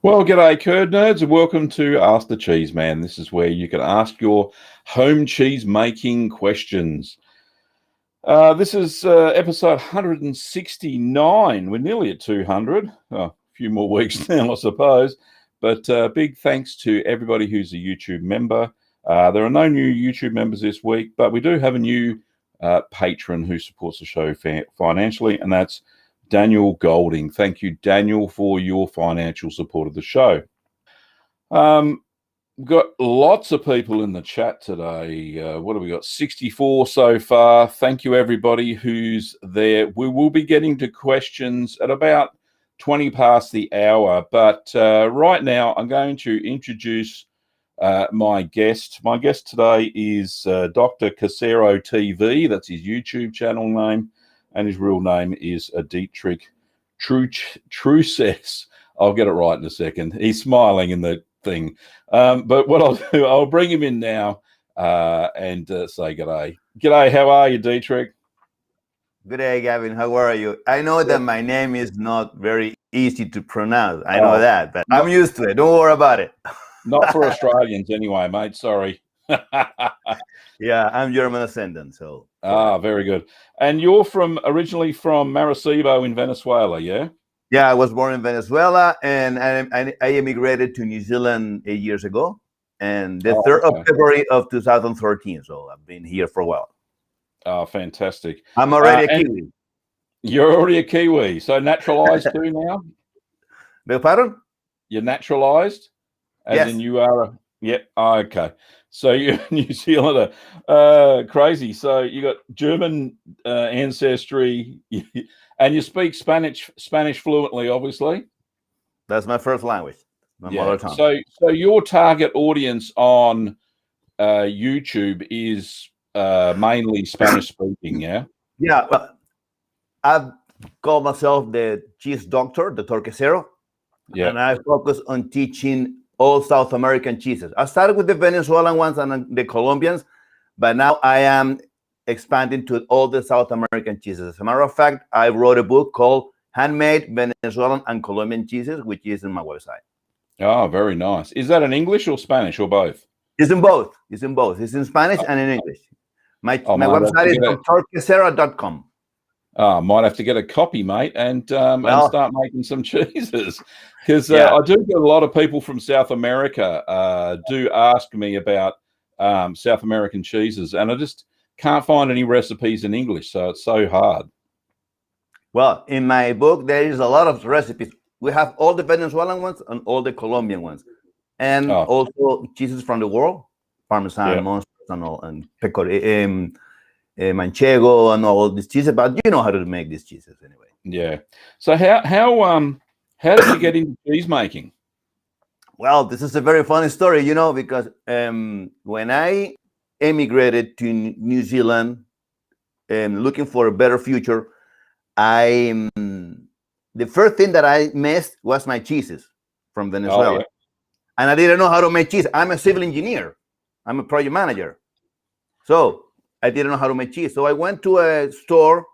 Well, g'day, curd nerds, and welcome to Ask the Cheese Man. This is where you can ask your home cheese making questions. This is episode 169. We're nearly at 200. A few more weeks now, I suppose. But big thanks to everybody who's a YouTube member. There are no new YouTube members this week, but we do have a new patron who supports the show financially, and that's Daniel Golding. Thank you, Daniel, for your financial support of the show. We've got lots of people in the chat today. What have we got? 64 so far. Thank you, everybody who's there. We will be getting to questions at about 20 past the hour, but right now I'm going to introduce my guest. My guest today is Dr. Quesero TV. That's his YouTube channel name. And his real name is Dietrich Truchsess. I'll get it right in a second. He's smiling in the thing. But what I'll do, I'll bring him in now and say g'day. G'day, how are you, Dietrich? Good day, Gavin. How are you? I know that my name is not very easy to pronounce. I know that, but I'm used to it. Don't worry about it. Not for Australians anyway, mate. Sorry. Yeah, I'm German ascendant, so. Very good. And you're originally from Maracaibo in Venezuela, yeah? Yeah, I was born in Venezuela, and I immigrated to New Zealand 8 years ago, and the 3rd of February of 2013. So I've been here for a while. Oh, fantastic. I'm already a Kiwi. You're already a Kiwi, so naturalized too now? Beg pardon? You're naturalized? As in you are okay. So you're New Zealander. Crazy. So you got German ancestry, and you speak Spanish fluently, obviously. That's my first language, my mother tongue. So your target audience on YouTube is mainly Spanish speaking, yeah? Yeah. Well, I've called myself the cheese doctor, Dr. Quesero, and I focus on teaching all South American cheeses. I started with the Venezuelan ones and the Colombians, but now I am expanding to all the South American cheeses. As a matter of fact, I wrote a book called Handmade Venezuelan and Colombian Cheeses, which is in my website. Oh, very nice. Is that in English or Spanish or both? It's in both. It's in both. It's in Spanish and in English. My website is drquesero.com. Might have to get a copy, mate, and start making some cheeses. Because I do get a lot of people from South America do ask me about South American cheeses, and I just can't find any recipes in English, so it's so hard. Well, in my book, there is a lot of recipes. We have all the Venezuelan ones and all the Colombian ones, and also cheeses from the world, Parmesan, Monsters, and all, and pecorino. Manchego and all these cheeses, but you know how to make these cheeses anyway. Yeah. So how did you get into cheese making? Well, this is a very funny story, because when I emigrated to New Zealand, looking for a better future, the first thing that I missed was my cheeses from Venezuela, and I didn't know how to make cheese. I'm a civil engineer. I'm a project manager, so I didn't know how to make cheese. So I went to a store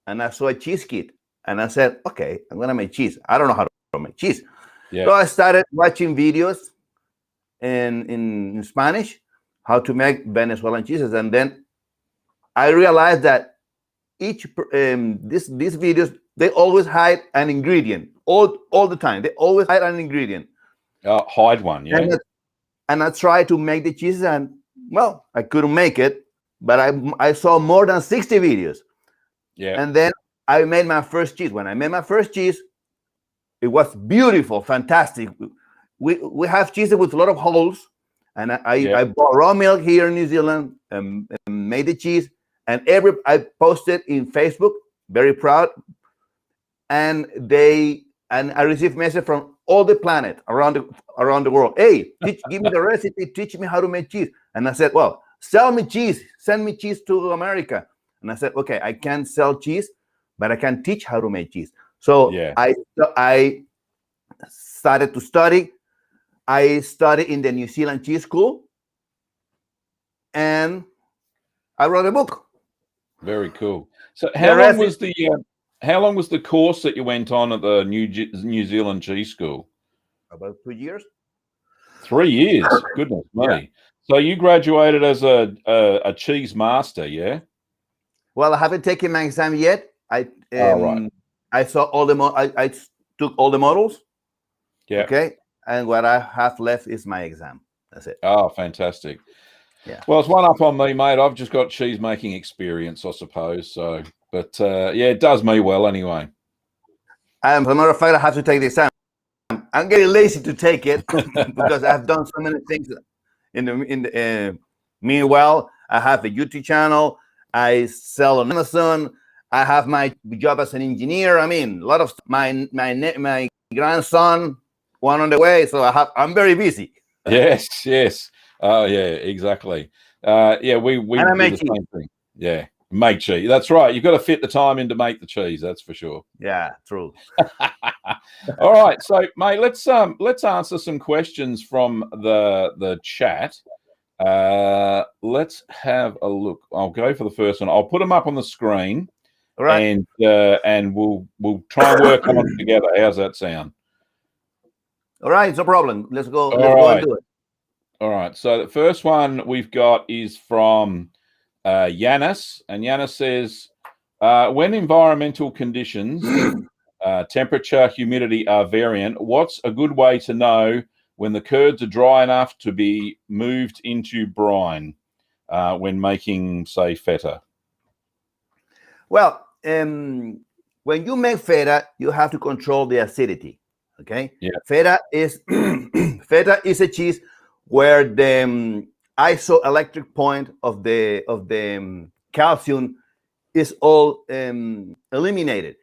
and I saw a cheese kit. And I said, okay, I'm going to make cheese. I don't know how to make cheese. Yeah. So I started watching videos in Spanish, how to make Venezuelan cheeses. And then I realized that these videos, they always hide an ingredient all the time. They always hide an ingredient. Hide one, yeah. And I tried to make the cheese and, well, I couldn't make it. But I saw more than 60 videos. Yeah. And then I made my first cheese. When I made my first cheese, it was beautiful, fantastic. We have cheeses with a lot of holes. And I bought raw milk here in New Zealand and made the cheese. And I posted in Facebook, very proud. And I received messages from all the planet around the world. Hey, give me the recipe, teach me how to make cheese. And I said, well, sell me cheese, send me cheese to America. And I said, okay, I can't sell cheese, but I can teach how to make cheese. So I started to study. I studied in the New Zealand Cheese School, and I wrote a book. Very cool. So how long was the course that you went on at the New Zealand Cheese School? about 2 years. 3 years. Goodness me. Yeah. So you graduated as a cheese master, yeah? Well, I haven't taken my exam yet. Right. I saw all the I took all the models. Yeah. Okay. And what I have left is my exam. That's it. Oh, fantastic. Yeah. Well, it's one up on me, mate. I've just got cheese making experience, I suppose. So, but yeah, it does me well anyway. As a matter of fact, I have to take the exam. I'm getting lazy to take it because I've done so many things. Meanwhile, I have a YouTube channel. I sell on Amazon. I have my job as an engineer. I mean, a lot of my grandson, one on the way. So I'm very busy. Yes, yes. Oh, yeah, exactly. Yeah, we do the same thing. Yeah, make cheese. That's right. You've got to fit the time in to make the cheese. That's for sure. Yeah, true. All right, so mate, let's answer some questions from the chat. Let's have a look. I'll go for the first one. I'll put them up on the screen. All right. And we'll try and work on it together. How's that sound? All right, no problem. Let's go. Let's go and do it. All right. So the first one we've got is from Yanis, and Yanis says, when environmental conditions, temperature, humidity are variant, what's a good way to know when the curds are dry enough to be moved into brine when making, say, feta? Well, when you make feta, you have to control the acidity. Okay. Yeah. Feta is feta is a cheese where the isoelectric point of the calcium is all eliminated.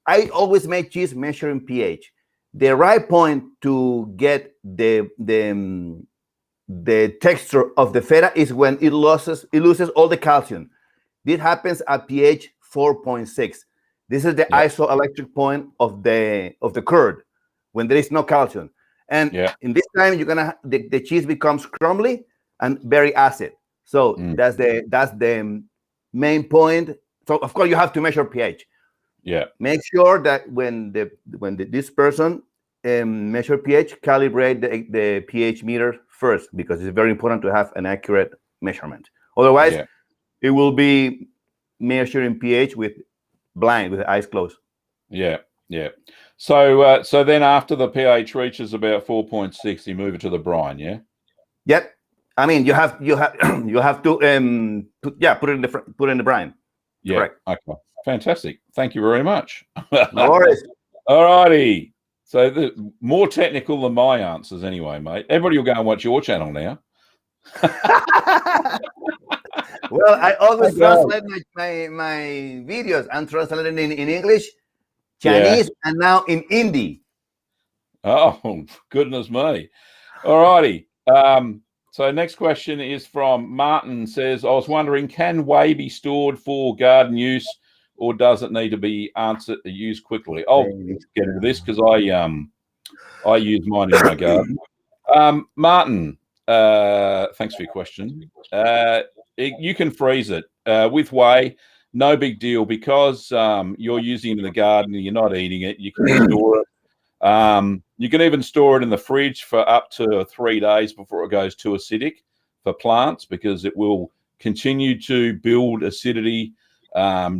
I always make cheese measuring pH. The right point to get the texture of the feta is when it loses all the calcium. This happens at pH 4.6. This is the isoelectric point of the curd when there is no calcium. And in this time, you're gonna the cheese becomes crumbly and very acid. So that's the main point. So of course you have to measure pH. Yeah. Make sure that when this person measure pH, calibrate the pH meter first, because it's very important to have an accurate measurement. Otherwise, it will be measuring pH with the eyes closed. Yeah, yeah. So so then after the pH reaches about 4.6, you move it to the brine, yeah? Yep. I mean, you have to put it in the brine. Yeah. Correct. Okay. Fantastic. Thank you very much. No worries. All righty. So more technical than my answers anyway, mate. Everybody will go and watch your channel now. Well, I always translate my videos. I'm translating in English, Chinese, and now in Hindi. Oh, goodness me. All righty. So next question is from Martin. Says, I was wondering, can whey be stored for garden use, or does it need to be used quickly? I'll get into this because I use mine in my garden. Martin, thanks for your question. You can freeze it with whey, no big deal, because you're using it in the garden and you're not eating it. You can store it. You can even store it in the fridge for up to 3 days before it goes too acidic for plants, because it will continue to build acidity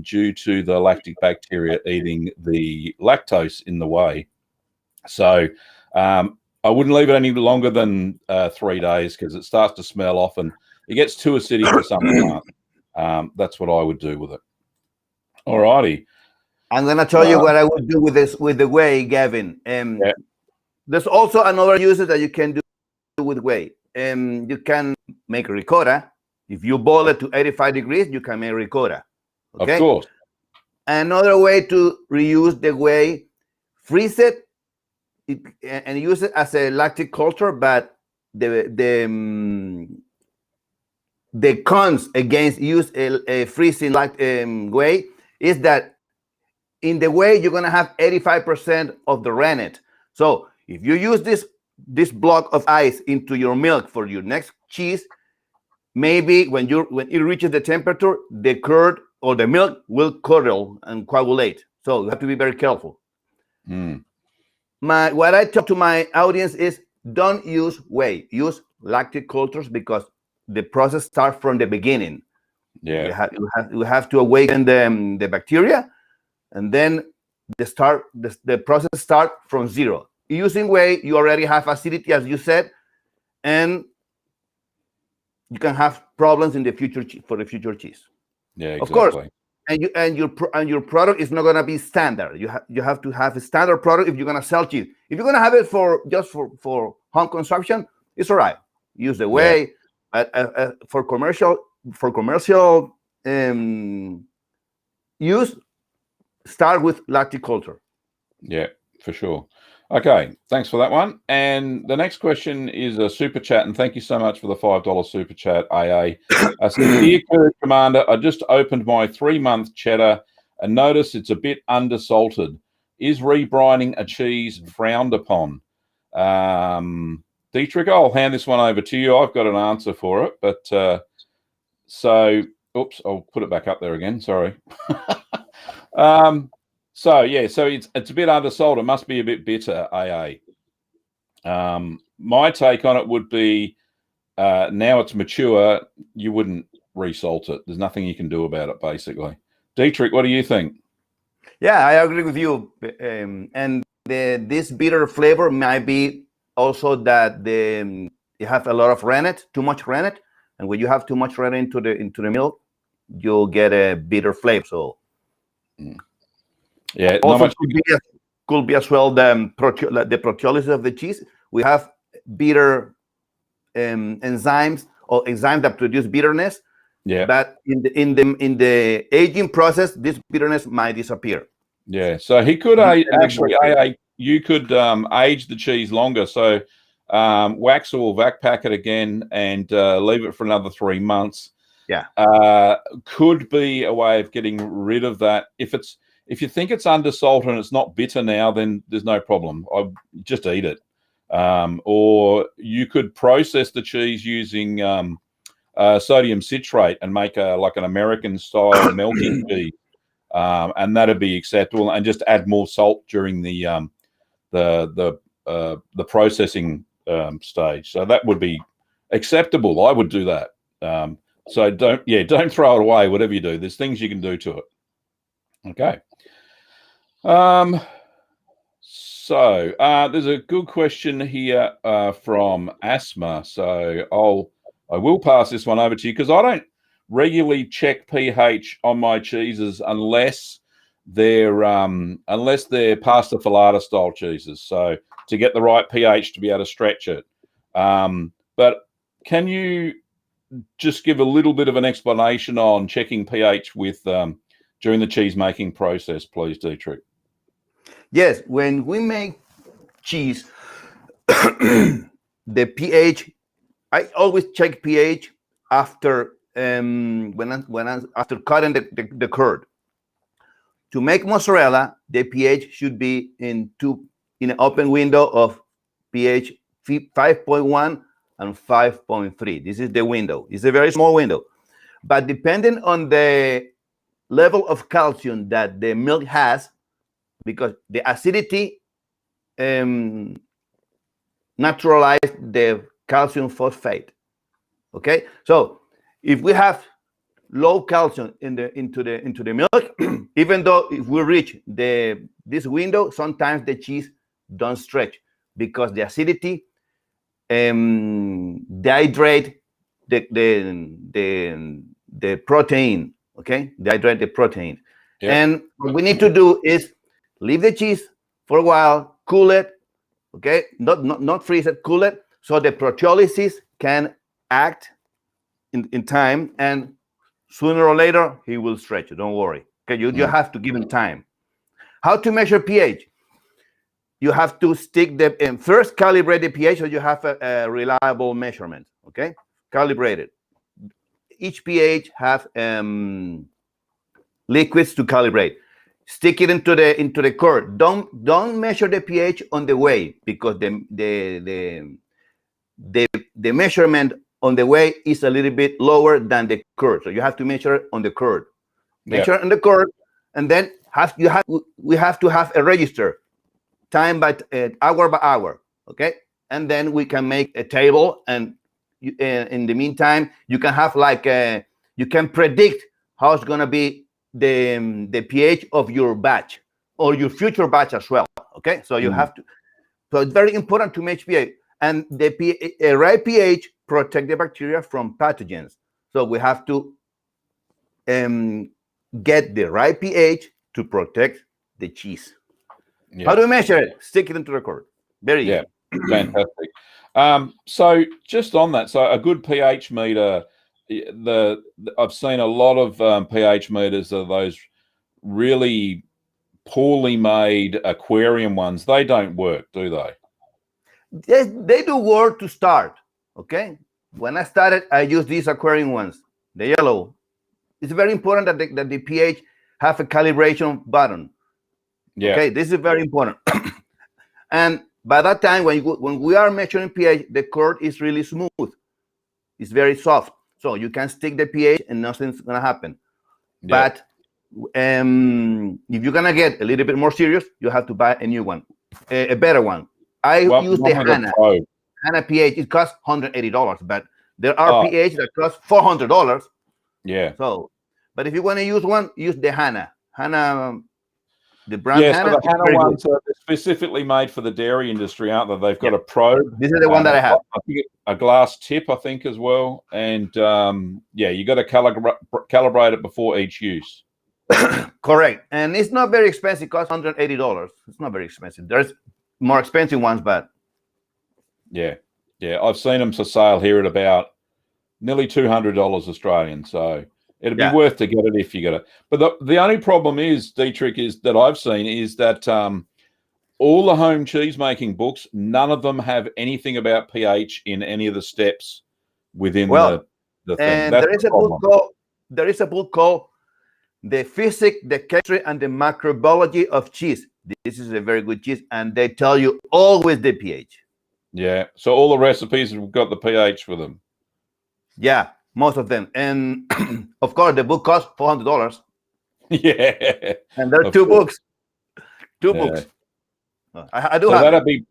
due to the lactic bacteria eating the lactose in the whey. So I wouldn't leave it any longer than 3 days, because it starts to smell off and it gets too acidic for some plants. That's what I would do with it. All righty. I'm going to tell you what I would do with the whey, Gavin. There's also another use that you can do with whey. You can make ricotta. If you boil it to 85 degrees, you can make ricotta. Okay? Of course. Another way to reuse the whey, freeze it and use it as a lactic culture, but the cons against use a freezing whey is that in the whey you're gonna have 85% of the rennet. So if you use this block of ice into your milk for your next cheese, maybe when it reaches the temperature, the curd or the milk will curdle and coagulate. So you have to be very careful. what I talk to my audience is don't use whey. Use lactic cultures because the process starts from the beginning. Yeah. You have to awaken the bacteria, and then the process start from zero. Using whey, you already have acidity, as you said, and you can have problems in the future for the future cheese. Yeah, exactly. Of course, and your product is not gonna be standard. You have to have a standard product if you're gonna sell cheese. If you're gonna have it for home consumption, it's all right. Use the whey. For commercial use, start with lactic culture. Yeah, for sure. Okay, thanks for that one. And the next question is a super chat, and thank you so much for the $5 super chat, AA. I said, dear Commander, I just opened my 3-month cheddar and notice it's a bit undersalted. Is rebrining a cheese frowned upon? Dietrich, I'll hand this one over to you. I've got an answer for it, but oops, I'll put it back up there again. Sorry. So it's a bit undersold. It must be a bit bitter, AA. My take on it would be now it's mature, you wouldn't resalt it. There's nothing you can do about it, basically. Dietrich, what do you think? Yeah, I agree with you. And this bitter flavor might be also that you have a lot of rennet, too much rennet, and when you have too much rennet into the milk, you'll get a bitter flavor. So. Yeah, also could be as well the proteolysis of the cheese. We have bitter enzymes that produce bitterness. Yeah. But in the aging process, this bitterness might disappear. Yeah. So he could you could age the cheese longer. So wax or vac pack it again and leave it for another 3 months. Yeah. Could be a way of getting rid of that. If you think it's undersalted and it's not bitter now, then there's no problem. I just eat it. Or you could process the cheese using sodium citrate and make like an American style melting cheese, and that'd be acceptable. And just add more salt during the processing stage. So that would be acceptable. I would do that. So don't throw it away. Whatever you do, there's things you can do to it. Okay. So there's a good question here from Asma. So I will pass this one over to you because I don't regularly check pH on my cheeses unless they're pasta filata style cheeses. So to get the right pH to be able to stretch it. But can you just give a little bit of an explanation on checking pH with during the cheese making process, please, Dietrich? Yes, when we make cheese, the pH, I always check pH after after cutting the curd. To make mozzarella, the pH should be in an open window of pH 5.1 and 5.3. This is the window. It's a very small window, but depending on the level of calcium that the milk has, because the acidity neutralizes the calcium phosphate. Okay, so if we have low calcium into the milk, even though if we reach this window, sometimes the cheese don't stretch because the acidity dehydrate the protein. Okay, dehydrate the protein. Yep. And what we need to do is leave the cheese for a while, cool it. Okay, not freeze it, cool it, so the proteolysis can act in time, and sooner or later he will stretch. Don't worry. Okay, you have to give him time. How to measure pH? You have to stick first calibrate the pH so you have a reliable measurement. Okay, calibrate it. Each pH have liquids to calibrate. Stick it into the curd. Don't measure the pH on the whey because the measurement on the whey is a little bit lower than the curd. So you have to measure on the curd. Measure on the curd, and then we have to have a register. time by hour by hour. Okay, and then we can make a table, and in the meantime, you can have like you can predict how it's gonna be the pH of your batch or your future batch as well. Okay, so you have to. So it's very important to match pH, and the right pH protect the bacteria from pathogens. So we have to get the right pH to protect the cheese. How do we measure it? Stick it into the record. Very easy. Fantastic. So just on that, so a good pH meter, I've seen a lot of pH meters of those really poorly made aquarium ones. They don't work, do they? They do work to start. Okay. When I started, I used these aquarium ones, the yellow. It's very important that the pH have a calibration button. Yeah. Okay, this is very important. And by that time, when we are measuring pH, the curve is really smooth. It's very soft. So you can stick the pH and nothing's going to happen. Yeah. But if you're going to get a little bit more serious, you have to buy a new one, a better one. I use the Hana pH. It costs $180, but there are pH that cost $400. Yeah. So, but if you want to use one, use the Hana. The brand Hana. So the Hana ones are specifically made for the dairy industry, aren't they? They've got a probe. This is the one that I have. I think a glass tip, I think, as well. And you got to calibrate it before each use. Correct. And it's not very expensive. It costs $180. It's not very expensive. There's more expensive ones, but yeah, I've seen them for sale here at about nearly $200 Australian. So it'd be worth to get it if you get it. But the only problem is, Dietrich, is that I've seen is that all the home cheese making books, none of them have anything about pH in any of the steps within the thing. And there is a book called The Physics, the Chemistry, and the Microbiology of Cheese. This is a very good cheese, and they tell you always the pH. Yeah. So all the recipes have got the pH for them. Yeah, most of them. And of course, the book costs $400. Yeah. And there are two books. Two books. I do so have that'd be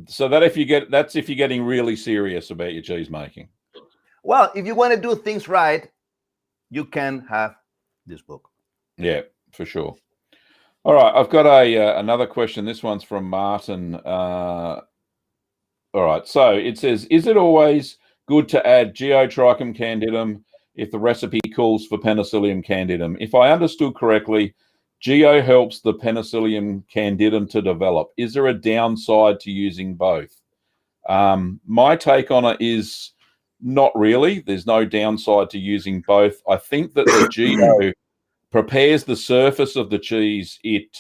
so that if you're getting really serious about your cheese making. Well, if you want to do things right, you can have this book. Yeah, for sure. All right, I've got another question. This one's from Martin. All right, so it says, is it always good to add Geotrichum candidum if the recipe calls for Penicillium candidum? If I understood correctly, Geo helps the Penicillium candidum to develop. Is there a downside to using both? My take on it is not really. There's no downside to using both. I think that the Geo prepares the surface of the cheese. It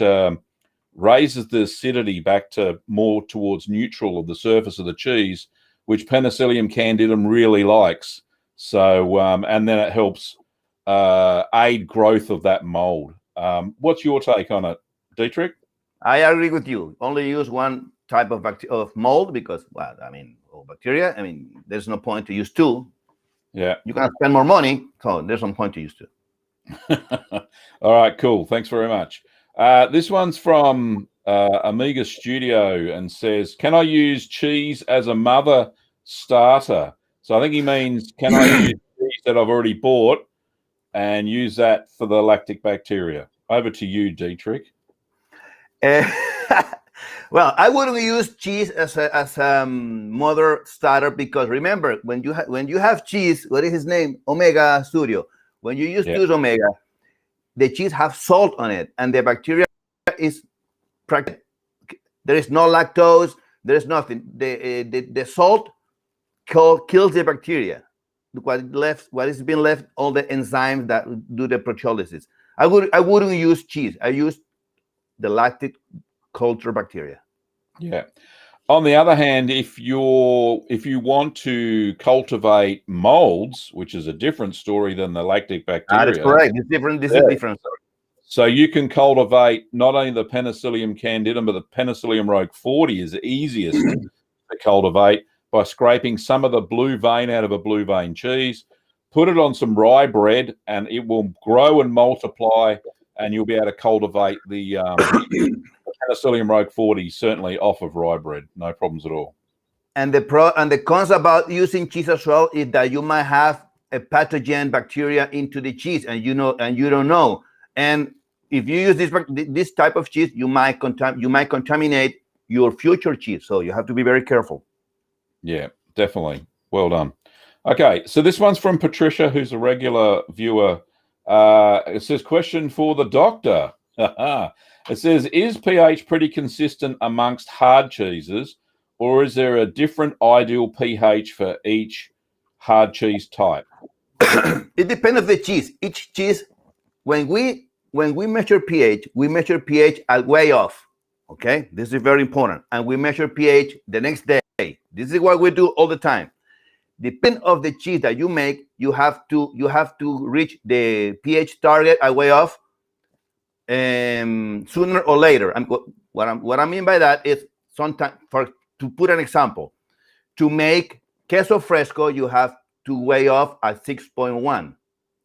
raises the acidity back to more towards neutral of the surface of the cheese, which Penicillium candidum really likes. So, and then it helps aid growth of that mold. What's your take on it, Dietrich? I agree with you. Only use one type of mold because, well, I mean, bacteria. I mean, there's no point to use two. Yeah. You can spend more money, so there's no point to use two. All right, cool. Thanks very much. This one's from Amiga Studio and says, can I use cheese as a mother starter? So I think he means, can I use cheese that I've already bought and use that for the lactic bacteria? Over to you, Dietrich. Well, I wouldn't use cheese as a mother starter because remember, when you have cheese, what is his name? Omega Studio. When you use Omega, the cheese have salt on it, and the bacteria is there is no lactose. There is nothing. The salt kills the bacteria. What is being left, all the enzymes that do the proteolysis. I wouldn't use cheese. I use the lactic culture bacteria. Yeah. On the other hand, if you want to cultivate molds, which is a different story than the lactic bacteria. That's correct. It's different. This is a different story. So you can cultivate not only the Penicillium candidum, but the Penicillium roque 40 is the easiest to cultivate by scraping some of the blue vein out of a blue vein cheese, put it on some rye bread, and it will grow and multiply, and you'll be able to cultivate the Penicillium Roquefort 40, certainly off of rye bread. No problems at all. And the cons about using cheese as well is that you might have a pathogen bacteria into the cheese, and you don't know. And if you use this type of cheese, you might contaminate your future cheese. So you have to be very careful. Yeah, definitely. Well done. Okay, so this one's from Patricia, who's a regular viewer. It says, question for the doctor. It says, is pH pretty consistent amongst hard cheeses, or is there a different ideal pH for each hard cheese type? It depends on the cheese. Each cheese, when we measure pH, we measure pH way off. Okay, this is very important, and we measure pH the next day. This is what we do all the time. Depending on the cheese that you make, you have to reach the pH target way off sooner or later. And what I mean by that is, sometimes, to put an example, to make queso fresco, you have to weigh off at 6.1.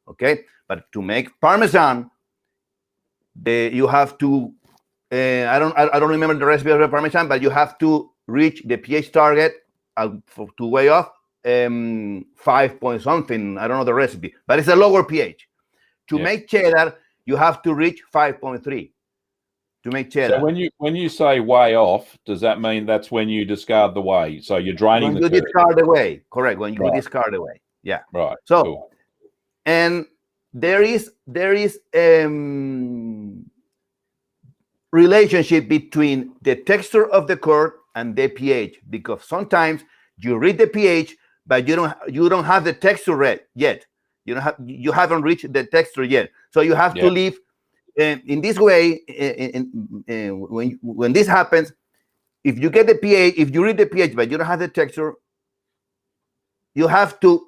Okay, but to make Parmesan, you have to. I don't remember the recipe of the Parmesan, but you have to reach the pH target to weigh off 5 point something. I don't know the recipe, but it's a lower pH. To make cheddar, you have to reach 5.3 to make cheddar. So when you say way off, does that mean that's when you discard the whey? So you're draining when you discard the whey, correct? When you discard the whey, yeah. Right. So, cool. And there is relationship between the texture of the curd and the pH, because sometimes you read the pH, but you don't have the texture yet. You haven't reached the texture yet. So you have to leave. In this way, when this happens, if you get the pH, if you read the pH but you don't have the texture, you have to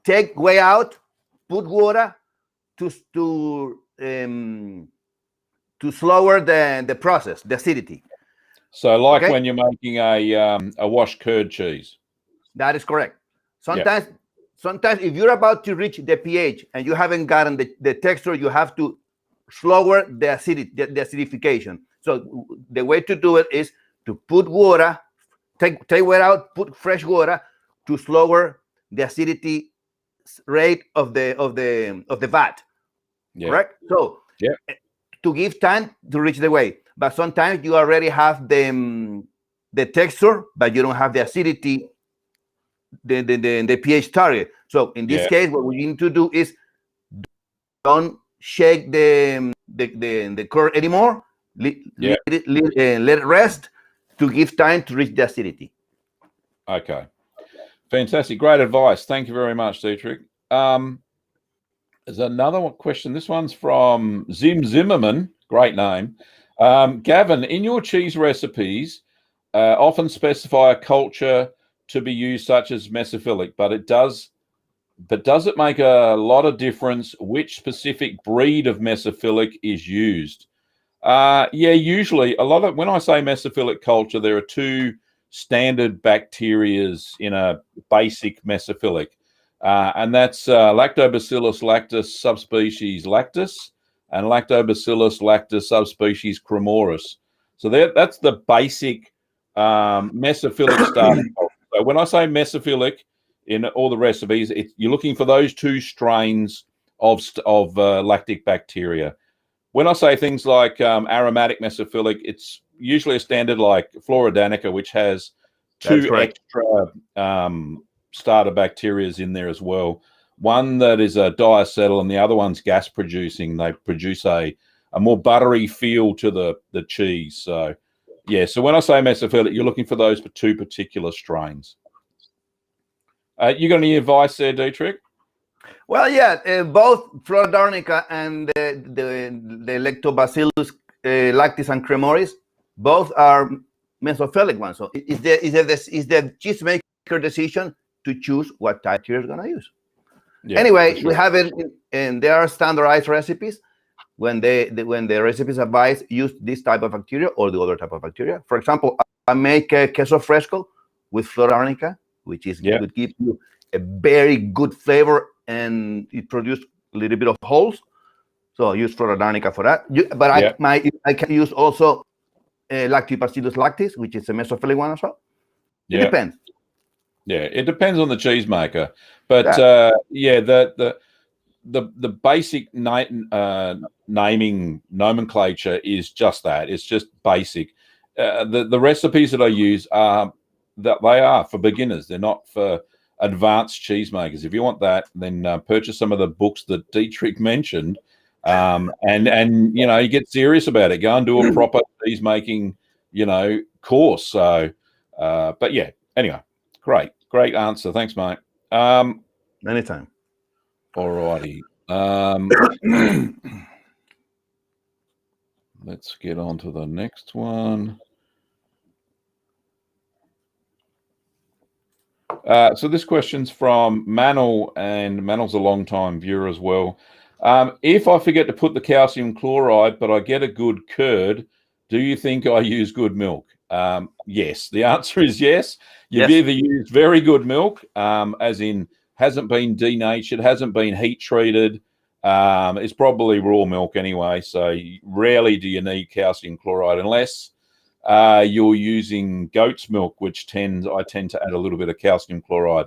take whey out, put water to slower the process, the acidity. So like when you're making a washed curd cheese. That is correct. Sometimes if you're about to reach the pH and you haven't gotten the texture, you have to slower the acidity, the acidification. So the way to do it is to put water, take water out, put fresh water to slower the acidity rate of the vat. Correct? So to give time to reach the whey. But sometimes you already have the texture, but you don't have the acidity, the pH target. So in this case, what we need to do is don't shake the curd anymore. Let it rest to give time to reach the acidity. Okay, fantastic, great advice. Thank you very much, Dietrich. There's another question. This one's from Zimmerman. Great name. Gavin, in your cheese recipes, often specify a culture to be used, such as mesophilic, but does it make a lot of difference which specific breed of mesophilic is used? Usually when I say mesophilic culture, there are two standard bacterias in a basic mesophilic. And that's Lactobacillus lactis subspecies lactis and Lactobacillus lactis subspecies cremoris. So that's the basic mesophilic starting culture. So when I say mesophilic in all the recipes, you're looking for those two strains of lactic bacteria. When I say things like aromatic mesophilic, it's usually a standard like Floridanica, which has two extra starter bacterias in there as well. One that is a diacetyl and the other one's gas producing. They produce a more buttery feel to the cheese. So so when I say mesophilic, you're looking for those two particular strains. You got any advice there, Dietrich? Well, both Floridanica and the Lactobacillus lactis and cremoris, both are mesophilic ones. So is the cheesemaker decision to choose what type you're going to use. Anyway, we have it, and there are standardized recipes. When the recipes advise use this type of bacteria or the other type of bacteria. For example, I make a queso fresco with Floridanica, which is would give you a very good flavor, and it produces a little bit of holes. So I use Floridanica for that. But I can use also Lactobacillus lactis, which is a mesophilic one as well. It depends. Yeah, it depends on the cheesemaker, but the basic naming nomenclature is just that. It's just basic. The recipes that I use are for beginners. They're not for advanced cheesemakers. If you want that, then purchase some of the books that Dietrich mentioned, and you get serious about it. Go and do a proper cheesemaking course. So, but yeah. Anyway, great answer. Thanks, mate. Anytime. All righty. Let's get on to the next one. So this question's from Mano, and Mano's a long-time viewer as well. If I forget to put the calcium chloride, but I get a good curd, do you think I use good milk? Yes. The answer is yes. You've either used very good milk, as in hasn't been denatured, hasn't been heat treated. It's probably raw milk anyway, so rarely do you need calcium chloride unless you're using goat's milk, which I tend to add a little bit of calcium chloride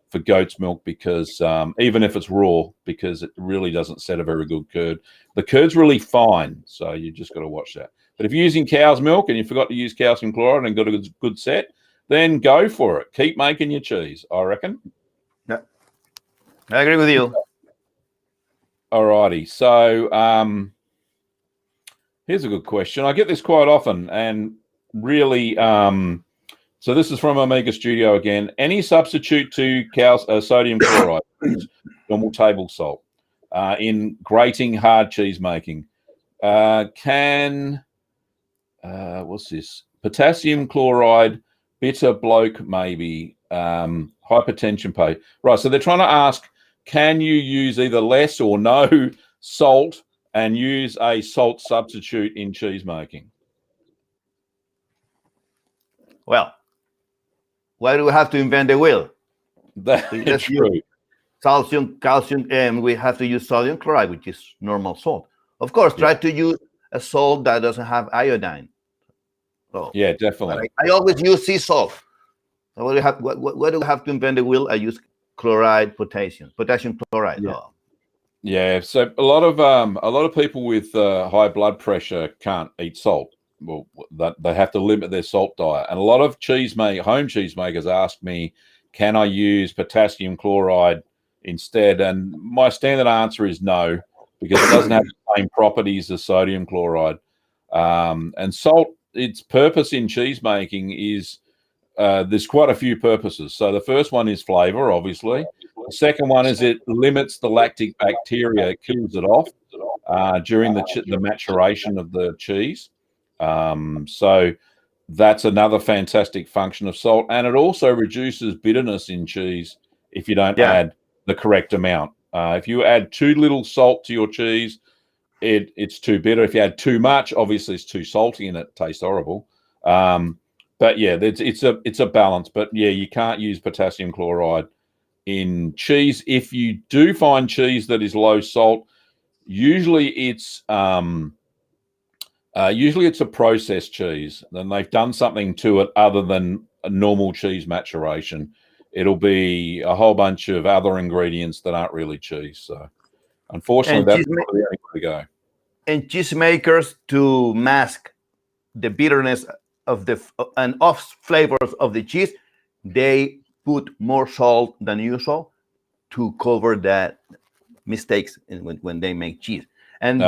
for goat's milk because even if it's raw, because it really doesn't set a very good curd. The curd's really fine, so you just got to watch that. But if you're using cow's milk and you forgot to use calcium chloride and got a good set, then go for it. Keep making your cheese, I reckon. Yeah, I agree with you. All righty. So here's a good question. I get this quite often, and really, so this is from Omega Studio again. Any substitute to sodium chloride, normal table salt, in grating hard cheese making? What's this? Potassium chloride, bitter bloke, maybe, hypertension pay. Right, so they're trying to ask, can you use either less or no salt and use a salt substitute in cheese making? Well, why do we have to invent the wheel? That's true. Calcium, and we have to use sodium chloride, which is normal salt. Of course, try to use a salt that doesn't have iodine. So, yeah, definitely. I always use sea salt. So what do we have to invent the wheel? I use chloride, potassium chloride. Yeah. Yeah. So a lot of people with high blood pressure can't eat salt. Well, they have to limit their salt diet. And a lot of home cheesemakers ask me, can I use potassium chloride instead? And my standard answer is no, because it doesn't have the same properties as sodium chloride. And salt, its purpose in cheese making is there's quite a few purposes. So the first one is flavor, obviously. The second one is it limits the lactic bacteria, it kills it off during the maturation of the cheese. So that's another fantastic function of salt. And it also reduces bitterness in cheese if you don't add the correct amount. If you add too little salt to your cheese, it's too bitter. If you add too much, obviously it's too salty and it tastes horrible. But yeah, it's a balance. But yeah, you can't use potassium chloride in cheese. If you do find cheese that is low salt, usually it's a processed cheese. Then they've done something to it other than a normal cheese maturation. It'll be a whole bunch of other ingredients that aren't really cheese. So unfortunately, that's the only way to go. And cheesemakers, to mask the bitterness of and off flavors of the cheese, they put more salt than usual to cover that mistakes when they make cheese. And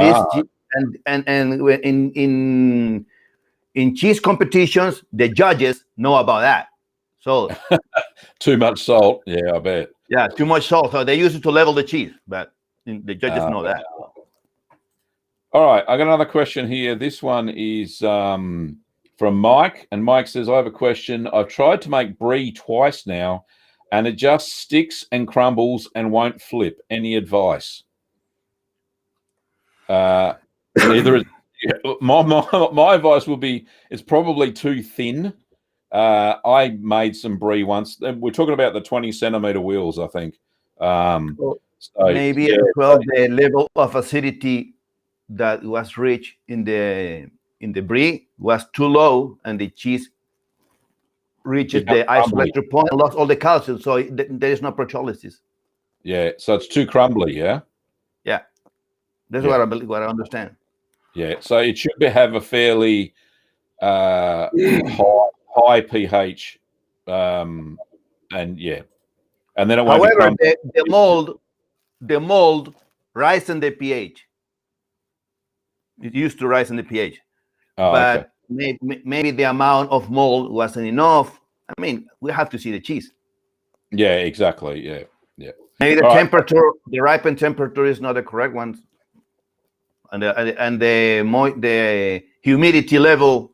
in cheese competitions, the judges know about that. So too much salt, yeah, I bet. Yeah, too much salt. So they use it to level the cheese, but the judges know that. All right, I got another question here. This one is from Mike, and Mike says, I have a question. I've tried to make brie twice now, and it just sticks and crumbles and won't flip. Any advice? My advice would be it's probably too thin. I made some brie once. We're talking about the 20-centimeter wheels, I think. Maybe as well the level of acidity that was reached in the in the brie was too low, and the cheese reaches the isoelectric point and lost all the calcium, so there is no peroxylysis. Yeah, so it's too crumbly. Yeah. Yeah, that's what I believe. What I understand. Yeah, so it should have a fairly high pH, and then it won't. However, the mold rise in the pH. It used to rise in the pH, but maybe the amount of mold wasn't enough. I mean, we have to see the cheese. Yeah, exactly. Yeah. Maybe the temperature, the ripen temperature, is not the correct one, and the humidity level.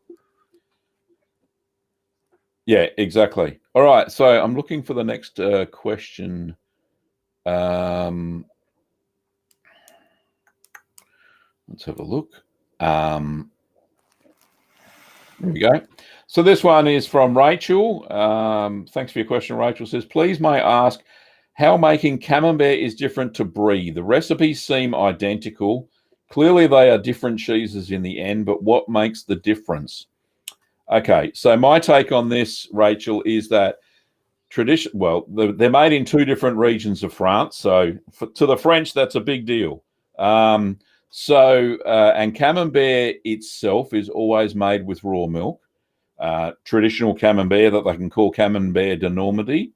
Yeah, exactly. All right, so I'm looking for the next question. Let's have a look. There we go. So this one is from Rachel. Thanks for your question. Rachel says, please may I ask how making camembert is different to brie? The recipes seem identical. Clearly they are different cheeses in the end, but what makes the difference? Okay, so my take on this, Rachel, is that they're made in two different regions of France. So to the French, that's a big deal. And camembert itself is always made with raw milk. Traditional camembert that they can call camembert de Normandy.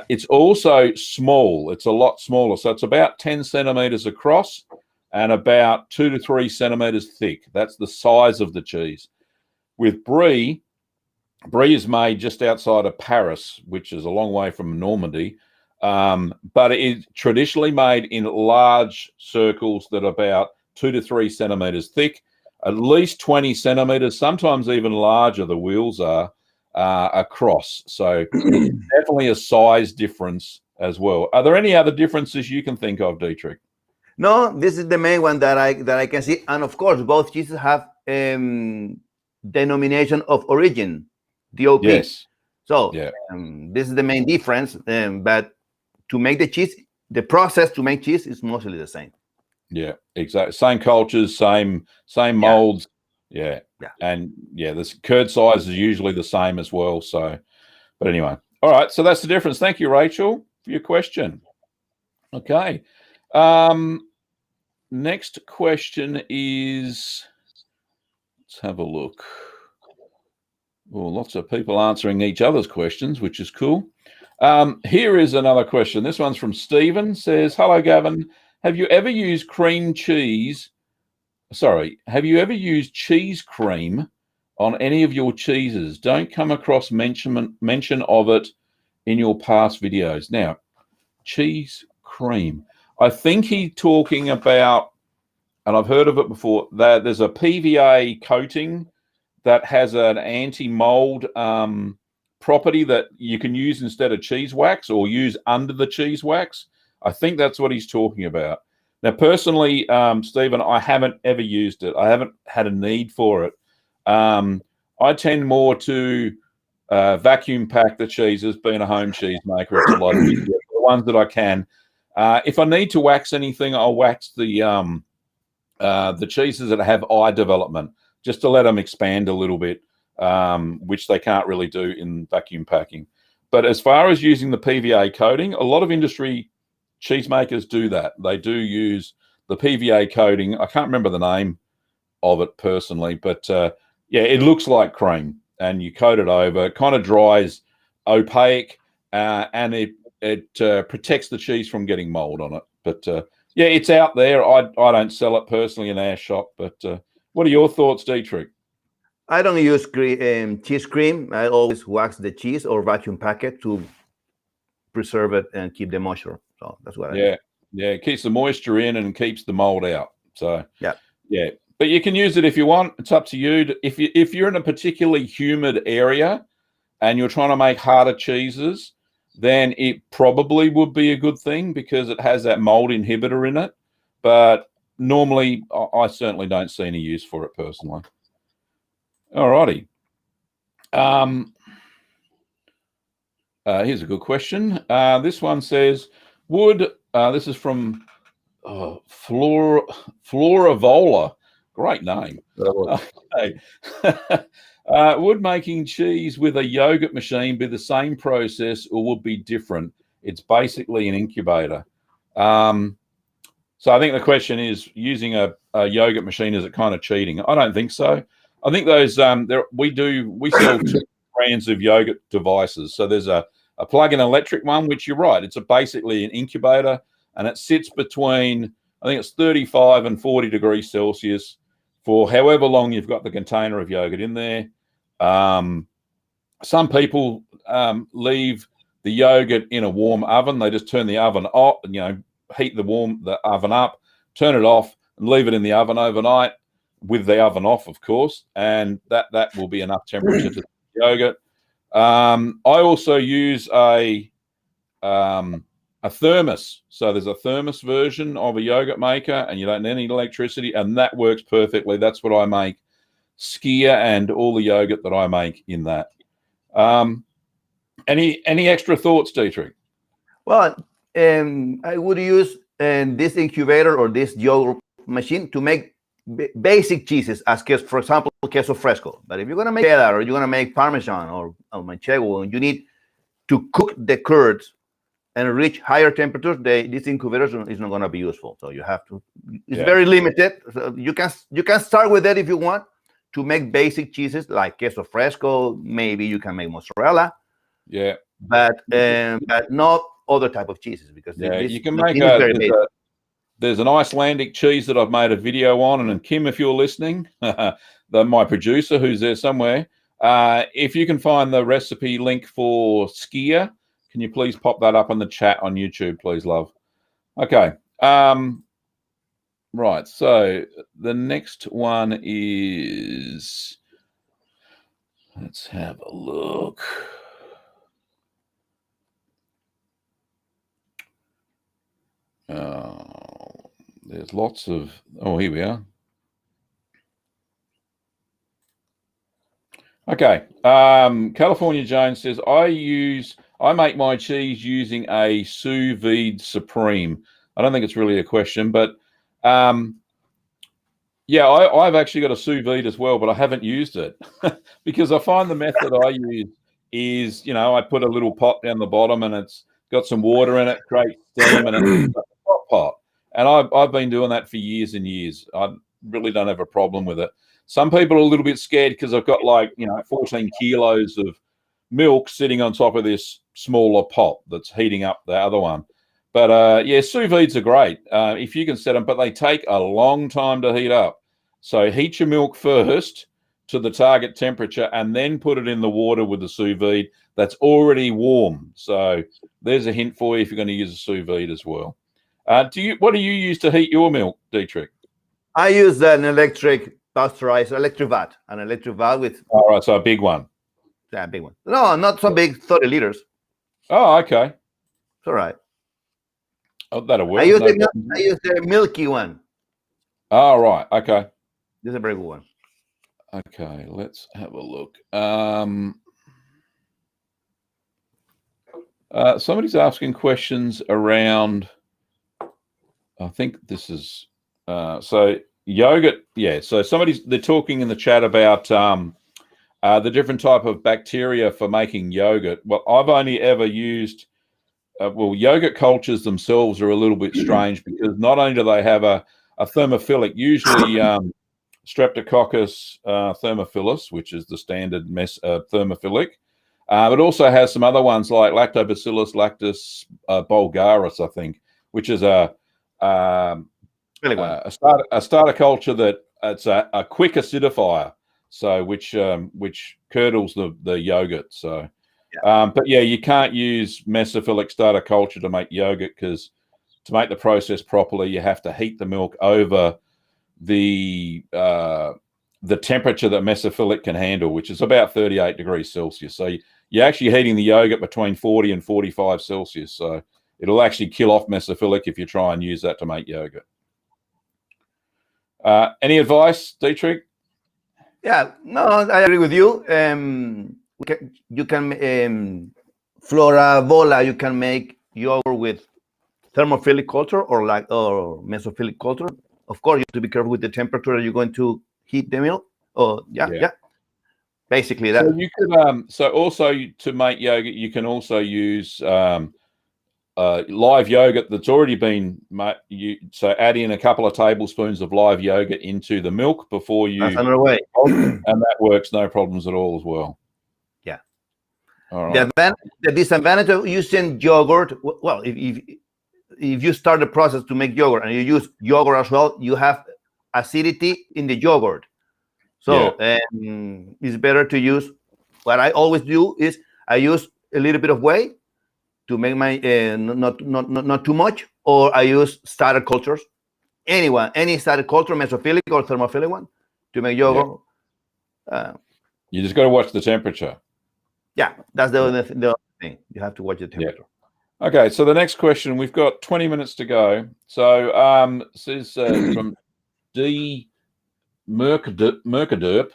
It's also small. It's a lot smaller. So it's about 10 centimeters across and about 2 to 3 centimeters thick. That's the size of the cheese. With brie is made just outside of Paris, which is a long way from Normandy. But it is traditionally made in large circles that are about 2 to 3 centimeters thick, at least 20 centimeters, sometimes even larger. The wheels are across. So definitely a size difference as well. Are there any other differences you can think of, Dietrich? No, this is the main one that I can see. And of course, both cheeses have denomination of origin, DOP. Yes. So this is the main difference. But to make the cheese, the process to make cheese is mostly the same. Yeah, exactly. Same cultures, same molds. Yeah. And the curd size is usually the same as well. So, but anyway, all right. So that's the difference. Thank you, Rachel, for your question. Okay. Next question is, let's have a look. Well, lots of people answering each other's questions, which is cool. Here is another question. This one's from Stephen. Says, hello, Gavin. Have you ever used cheese cream on any of your cheeses? Don't come across mention of it in your past videos. Now, cheese cream. I think he's talking about, and I've heard of it before, that there's a PVA coating that has an anti-mold property that you can use instead of cheese wax or use under the cheese wax. I think that's what he's talking about. Now, personally, Stephen, I haven't ever used it. I haven't had a need for it. I tend more to vacuum pack the cheeses, being a home cheese maker. It's a lot easier. The ones that I can. If I need to wax anything, I'll wax the cheeses that have eye development, just to let them expand a little bit, which they can't really do in vacuum packing. But as far as using the PVA coating, a lot of industry cheesemakers do that. They do use the PVA coating. I can't remember the name of it personally, but it looks like cream, and you coat it over. It kind of dries opaque, and it protects the cheese from getting mold on it. But it's out there. I don't sell it personally in our shop, but what are your thoughts, Dietrich? I don't use cheese cream. I always wax the cheese or vacuum pack it to preserve it and keep the moisture. So that's what I do. Yeah, it keeps the moisture in and keeps the mold out. So yeah. But you can use it if you want. It's up to you. If you're in a particularly humid area and you're trying to make harder cheeses, then it probably would be a good thing because it has that mold inhibitor in it. But normally, I certainly don't see any use for it personally. All righty. Here's a good question. This one says, this is from Floravola. Great name. Okay. Would making cheese with a yogurt machine be the same process or would be different? It's basically an incubator. So I think the question is, using a yogurt machine, is it kind of cheating? I don't think so. I think those we sell 2 brands of yogurt devices. So there's a plug-in electric one, which you're right, it's basically an incubator, and it sits between, I think it's 35 and 40 degrees Celsius for however long you've got the container of yogurt in there. Some people leave the yogurt in a warm oven. They just turn the oven off, heat the oven up, turn it off, and leave it in the oven overnight with the oven off, of course, and that will be enough temperature to yogurt. I also use a thermos. So there's a thermos version of a yogurt maker, and you don't need any electricity, and that works perfectly. That's what I make skyr and all the yogurt that I make in that. Any extra thoughts, Dietrich? Well, I would use this incubator or this yogurt machine to make basic cheeses, as for example, queso fresco. But if you're going to make cheddar or you're going to make Parmesan or manchego, you need to cook the curds and reach higher temperatures. This incubator is not going to be useful. So you have to. It's very limited. So you can start with that if you want to make basic cheeses like queso fresco. Maybe you can make mozzarella. Yeah. But not other type of cheeses, because you can make there's an Icelandic cheese that I've made a video on, and Kim, if you're listening, my producer who's there somewhere, if you can find the recipe link for skyr, can you please pop that up in the chat on YouTube, please, love? Okay. Right. So the next one is, let's have a look. There's lots of, here we are. Okay. California Jones says, I make my cheese using a sous vide supreme. I don't think it's really a question, but I've actually got a sous vide as well, but I haven't used it because I find the method I use is, I put a little pot down the bottom and it's got some water in it, creates steam, and it's a pot. And I've been doing that for years and years. I really don't have a problem with it. Some people are a little bit scared because I've got 14 kilos of milk sitting on top of this smaller pot that's heating up the other one. But sous vides are great if you can set them, but they take a long time to heat up. So heat your milk first to the target temperature and then put it in the water with the sous vide that's already warm. So there's a hint for you if you're going to use a sous vide as well. What do you use to heat your milk, Dietrich? I use an electric vat with. All right, so a big one. Yeah, big one. No, not so big, 30 liters. Oh, okay. It's all right. Oh, that'll work. I use the milky one. Oh, right. Okay. This is a very good one. Okay, let's have a look. Somebody's asking questions around, I think this is, so yogurt. Yeah, so they're talking in the chat about the different type of bacteria for making yogurt. Well, I've only ever used, yogurt cultures themselves are a little bit strange because not only do they have a thermophilic, usually Streptococcus thermophilus, which is the standard thermophilic, but also has some other ones like Lactobacillus lactis bulgaris, I think, which is a starter culture that it's a quick acidifier, so which curdles the yogurt. So, but you can't use mesophilic starter culture to make yogurt because to make the process properly, you have to heat the milk over the temperature that mesophilic can handle, which is about 38 degrees Celsius. So you're actually heating the yogurt between 40 and 45 Celsius. So it'll actually kill off mesophilic if you try and use that to make yogurt. Any advice, Dietrich? Yeah, no, I agree with you. You can Flora Vola, you can make yogurt with thermophilic culture or mesophilic culture. Of course, you have to be careful with the temperature that you're going to heat the milk. Oh, yeah. Basically that. So you could so also to make yogurt, you can also use live yogurt that's already been so add in a couple of tablespoons of live yogurt into the milk before you. That's another way, and that works no problems at all as well. Yeah. All right. The disadvantage of using yogurt, well, if you start the process to make yogurt and you use yogurt as well, you have acidity in the yogurt. So it's better to use. What I always do is I use a little bit of whey to make my not too much, or I use starter cultures. Any starter culture, mesophilic or thermophilic one, to make yogurt. You just got to watch the temperature. Yeah, that's the only thing. You have to watch the temperature. Yeah. Okay, so the next question, we've got 20 minutes to go. So this is from D. Mercaderp.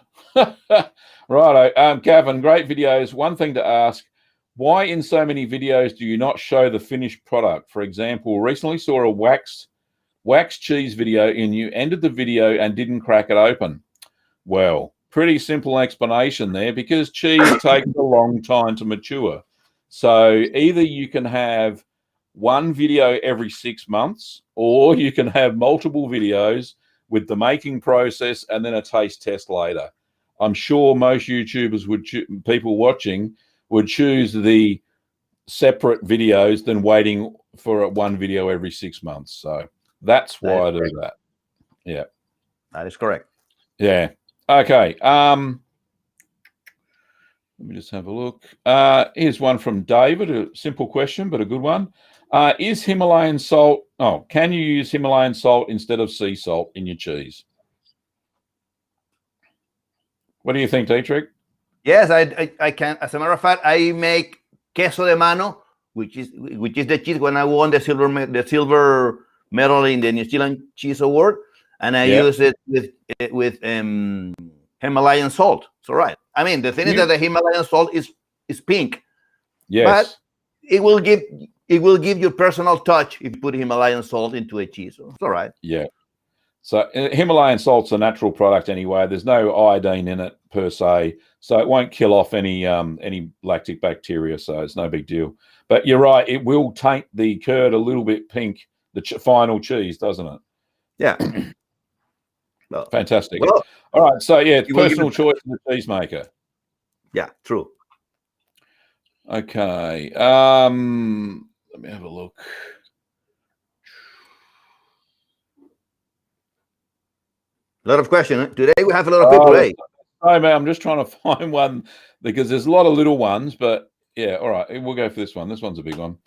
Righto. Gavin, great videos. One thing to ask, why in so many videos do you not show the finished product? For example, recently saw a wax cheese video and you ended the video and didn't crack it open. Well, pretty simple explanation there, because cheese takes a long time to mature. So either you can have one video every 6 months, or you can have multiple videos with the making process and then a taste test later. I'm sure most YouTubers people watching would choose the separate videos than waiting for one video every 6 months. So that's why I do that. Yeah. That is correct. Yeah. Okay. Let me just have a look. Here's one from David, a simple question, but a good one. Is Himalayan salt, can you use Himalayan salt instead of sea salt in your cheese? What do you think, Dietrich? Yes, I can. As a matter of fact, I make queso de Mano, which is the cheese when I won the silver medal in the New Zealand Cheese Award, and I use it with Himalayan salt. So right. I mean, the thing is that the Himalayan salt is pink. Yes. But it will give you personal touch if you put Himalayan salt into a cheese. So it's all right. Yeah. So Himalayan salt's a natural product anyway. There's no iodine in it per se, so it won't kill off any lactic bacteria. So it's no big deal. But you're right; it will taint the curd a little bit pink, the final cheese, doesn't it? Yeah. Well, fantastic. Well, all right. So yeah, it's personal choice of the cheesemaker. Yeah, true. Okay. Let me have a look. A lot of questions today. We have a lot of people. Hey, oh man, I'm just trying to find one because there's a lot of little ones, but yeah, all right, we'll go for this one. This one's a big one.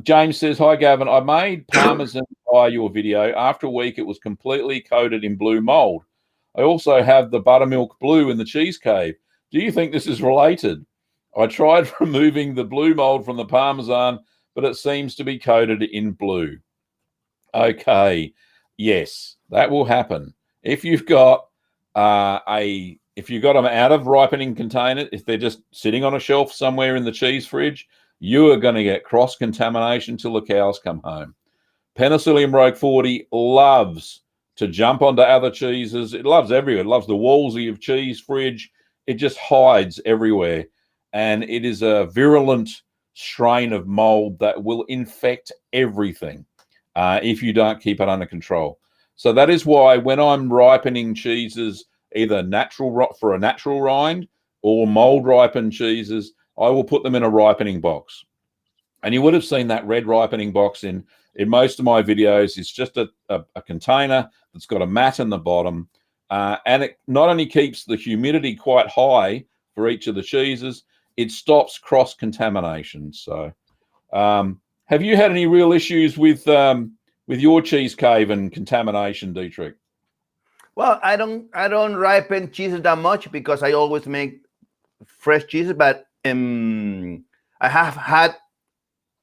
James says, "Hi Gavin, I made parmesan by your video. After a week, it was completely coated in blue mold. I also have the buttermilk blue in the cheese cave. Do you think this is related? I tried removing the blue mold from the parmesan, but it seems to be coated in blue." Okay, yes, that will happen. If you've got if you've got them out of ripening container, if they're just sitting on a shelf somewhere in the cheese fridge, you are going to get cross-contamination till the cows come home. Penicillium roqueforti loves to jump onto other cheeses. It loves everywhere. It loves the walls of your cheese fridge. It just hides everywhere. And it is a virulent strain of mold that will infect everything if you don't keep it under control. So that is why when I'm ripening cheeses, either for a natural rind or mold ripened cheeses, I will put them in a ripening box. And you would have seen that red ripening box in most of my videos. It's just a container that's got a mat in the bottom. And it not only keeps the humidity quite high for each of the cheeses, it stops cross-contamination. So have you had any real issues with your cheese cave and contamination, Dietrich? Well, I don't ripen cheeses that much because I always make fresh cheeses, but I have had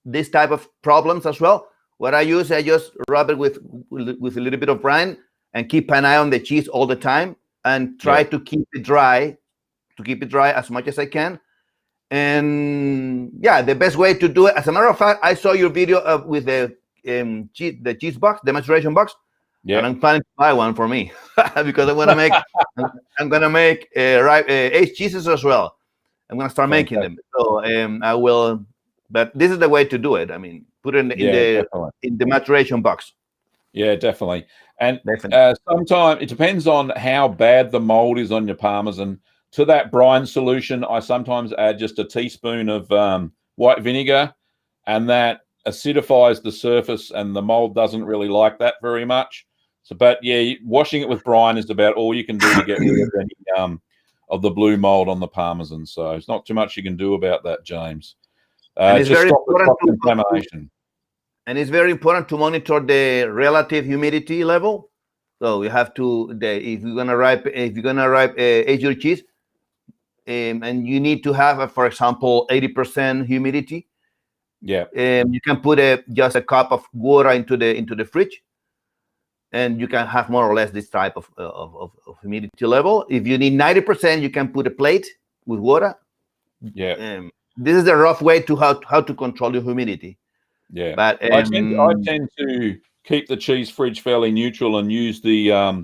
this type of problems as well. What I just rub it with a little bit of brine and keep an eye on the cheese all the time and try to keep it dry, as much as I can. And yeah, the best way to do it, as a matter of fact, I saw your video with the cheese box, the maturation box. Yeah. And I'm planning to buy one for me because I'm gonna make aged cheeses as well. I'm gonna start making them. So I will. But this is the way to do it. I mean, put it in the maturation box. Yeah, definitely. And sometimes it depends on how bad the mold is on your Parmesan. To that brine solution, I sometimes add just a teaspoon of white vinegar, and that acidifies the surface, and the mold doesn't really like that very much. So, but yeah, washing it with brine is about all you can do to get rid of any of the blue mold on the Parmesan. So it's not too much you can do about that, James. And it's just very stop the important contamination. And it's very important to monitor the relative humidity level. So you have to, if you're gonna age your cheese, and you need to have, for example, 80% humidity. Yeah. You can put just a cup of water into the fridge, and you can have more or less this type of humidity level. If you need 90%, you can put a plate with water. Yeah. This is a rough way to how to control the humidity. Yeah, but I tend to keep the cheese fridge fairly neutral and use the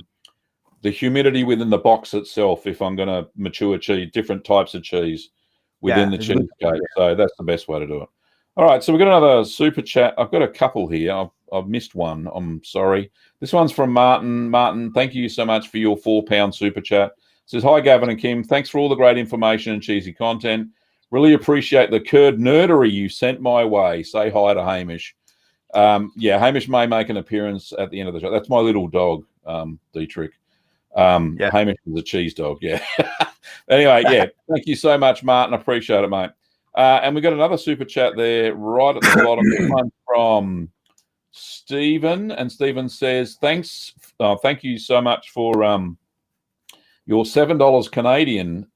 humidity within the box itself if I'm going to mature cheese, different types of cheese within the cheese case. So that's the best way to do it. All right, so we've got another super chat. I've got a couple here. I've missed one. I'm sorry. This one's from Martin. Martin, thank you so much for your £4 super chat. It says, hi, Gavin and Kim. Thanks for all the great information and cheesy content. Really appreciate the curd nerdery you sent my way. Say hi to Hamish. Yeah, Hamish may make an appearance at the end of the show. That's my little dog, Dietrich. Hamish is a cheese dog, yeah. Anyway, yeah, thank you so much, Martin. I appreciate it, mate. And we got another super chat there right at the bottom. This one from Stephen. And Stephen says, thank you so much for your $7 Canadian.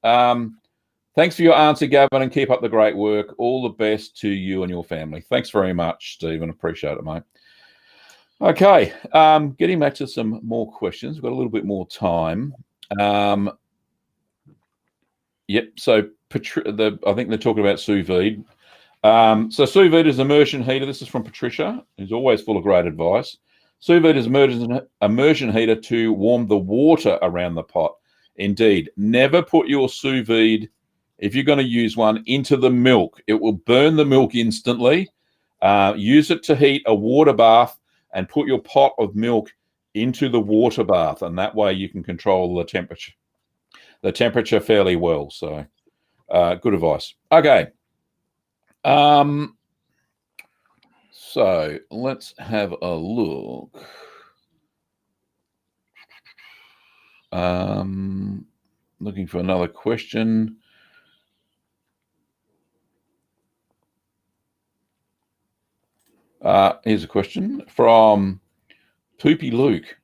Thanks for your answer, Gavin, and keep up the great work. All the best to you and your family. Thanks very much, Stephen. Appreciate it, mate. Okay, getting back to some more questions. We've got a little bit more time. Yep, so I think they're talking about sous vide. So sous vide is immersion heater. This is from Patricia, who's always full of great advice. Sous vide is immersion heater to warm the water around the pot. Indeed, never put your sous vide, if you're going to use one, into the milk. It will burn the milk instantly. Use it to heat a water bath and put your pot of milk into the water bath, and that way you can control the temperature fairly well. So good advice. Okay. So let's have a look. Looking for another question. Here's a question from Poopy Luke.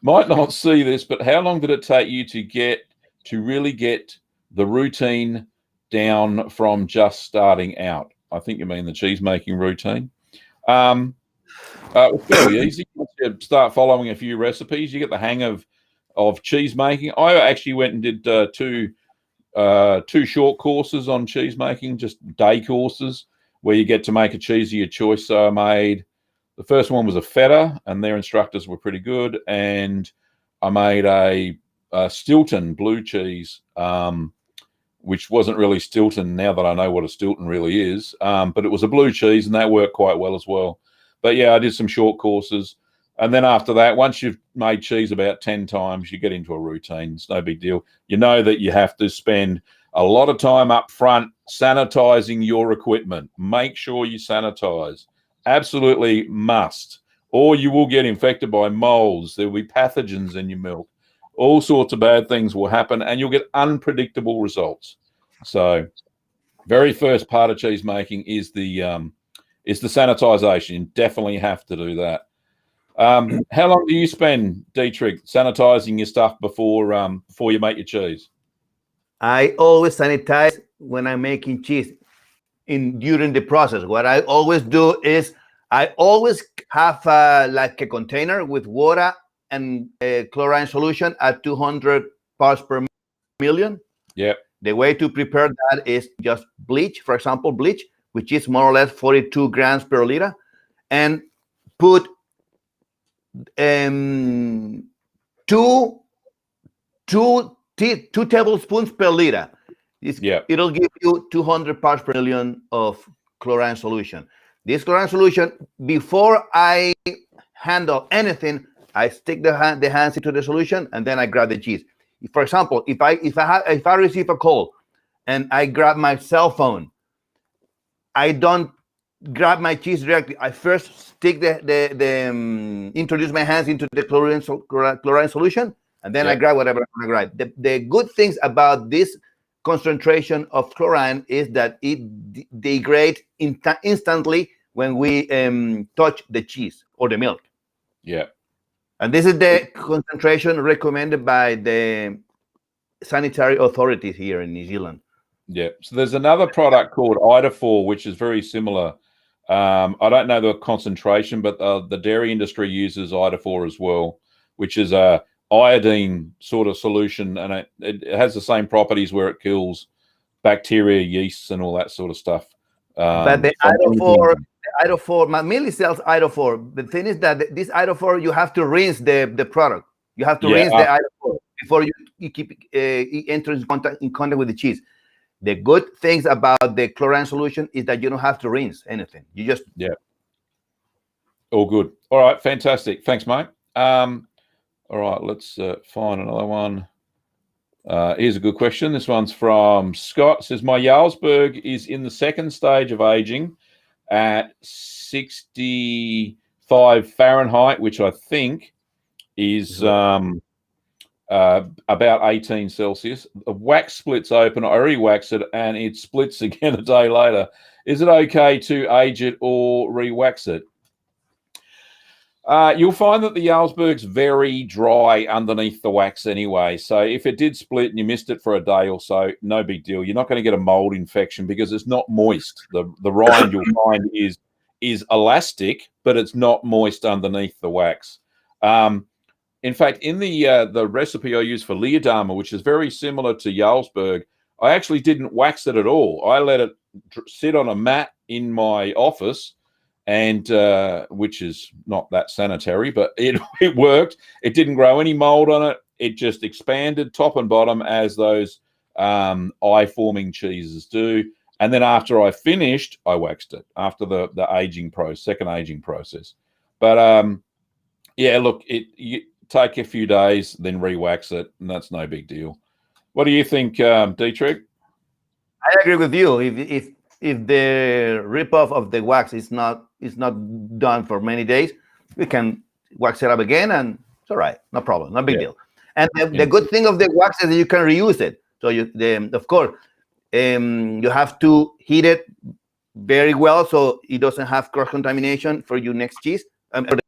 Might not see this, but how long did it take you to really get the routine down from just starting out? I think you mean the cheese making routine. It's fairly easy. Once you start following a few recipes, you get the hang of cheese making. I actually went and did two short courses on cheese making, just day courses, where you get to make a cheese of your choice. So I made, the first one was a feta, and their instructors were pretty good. And I made a Stilton blue cheese, which wasn't really Stilton now that I know what a Stilton really is. But it was a blue cheese, and that worked quite well as well. But yeah, I did some short courses. And then after that, once you've made cheese about 10 times, you get into a routine. It's no big deal. You know that you have to spend a lot of time up front sanitizing your equipment. Make sure you sanitize. Absolutely must. Or you will get infected by molds. There will be pathogens in your milk. All sorts of bad things will happen, and you'll get unpredictable results. So very first part of cheese making is the sanitization. You definitely have to do that. How long do you spend, Dietrich, sanitizing your stuff before you make your cheese? I always sanitize when I'm making cheese during the process. What I always do is I always have like a container with water and chlorine solution at 200 parts per million. Yep. The way to prepare that is just bleach, for example, bleach, which is more or less 42 grams per liter, and put two tablespoons per liter. It'll give you 200 parts per million of chlorine solution. This chlorine solution, before I handle anything, I stick the hands into the solution, and then I grab the cheese. For example, if I receive a call and I grab my cell phone, I don't grab my cheese directly. I first stick introduce my hands into the chlorine solution, and then I grab whatever I want to grab. The good things about this concentration of chlorine is that it degrades instantly when we touch the cheese or the milk. Yeah. And this is the concentration recommended by the sanitary authorities here in New Zealand. Yeah. So there's another product called Idafor, which is very similar. I don't know the concentration, but the dairy industry uses Idafor as well, which is a iodine sort of solution, and it has the same properties where it kills bacteria, yeasts, and all that sort of stuff. But the Idafor, my millie sells Idafor. The thing is that this Idafor, you have to rinse the product. You have to rinse the Idafor before you keep enter in contact with the cheese. The good things about the chlorine solution is that you don't have to rinse anything. You just all good. All right, fantastic. Thanks, mate. All right, let's find another one. Here's a good question. This one's from Scott. It says, my Jarlsberg is in the second stage of aging at 65 Fahrenheit, which I think is about 18 Celsius. The wax splits open. I already waxed it, and it splits again a day later. Is it okay to age it or re-wax it? You'll find that the Jarlsberg's very dry underneath the wax anyway. So if it did split and you missed it for a day or so, no big deal. You're not going to get a mold infection because it's not moist. The rind you'll find is elastic, but it's not moist underneath the wax. In fact, in the recipe I use for Leerdama, which is very similar to Jarlsberg, I actually didn't wax it at all. I let it sit on a mat in my office, and which is not that sanitary, but it worked. It didn't grow any mold on it. It just expanded top and bottom as those eye-forming cheeses do. And then after I finished, I waxed it after the aging process, second aging process. But yeah, look, you take a few days, then re-wax it, and that's no big deal. What do you think, Dietrich? I agree with you. If the rip-off of the wax is not done for many days, we can wax it up again, and it's all right, no problem, no big deal. And the good thing of the wax is that you can reuse it. So of course, you have to heat it very well so it doesn't have cross-contamination for your next cheese. For